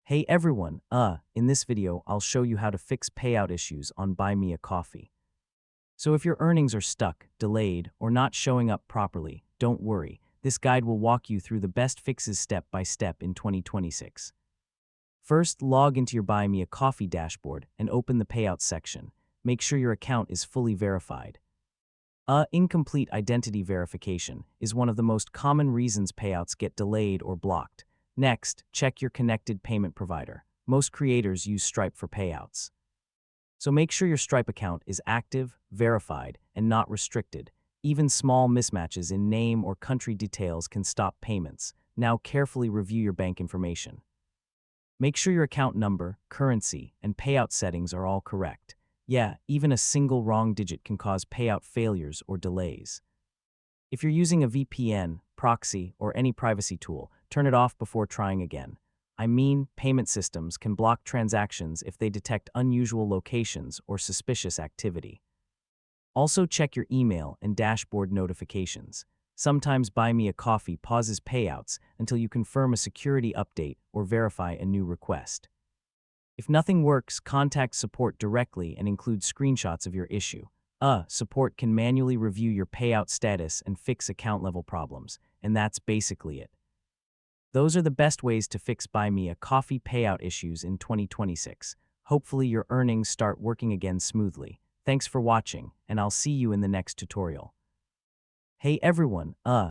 Hey everyone, in this video, I'll show you how to fix payout issues on Buy Me a Coffee. So if your earnings are stuck, delayed, or not showing up properly, don't worry. This guide will walk you through the best fixes step by step in 2026. First, log into your Buy Me a Coffee dashboard and open the Payouts section. Make sure your account is fully verified. Incomplete identity verification is one of the most common reasons payouts get delayed or blocked. Next, check your connected payment provider. Most creators use Stripe for payouts. So make sure your Stripe account is active, verified, and not restricted. Even small mismatches in name or country details can stop payments. Now carefully review your bank information. Make sure your account number, currency, and payout settings are all correct. Yeah, even a single wrong digit can cause payout failures or delays. If you're using a VPN, proxy, or any privacy tool, turn it off before trying again. I mean, payment systems can block transactions if they detect unusual locations or suspicious activity. Also check your email and dashboard notifications. Sometimes Buy Me a Coffee pauses payouts until you confirm a security update or verify a new request. If nothing works, contact support directly and include screenshots of your issue. Support can manually review your payout status and fix account-level problems, and that's basically it. Those are the best ways to fix Buy Me a Coffee payout issues in 2026. Hopefully your earnings start working again smoothly. Thanks for watching, and I'll see you in the next tutorial. Hey everyone,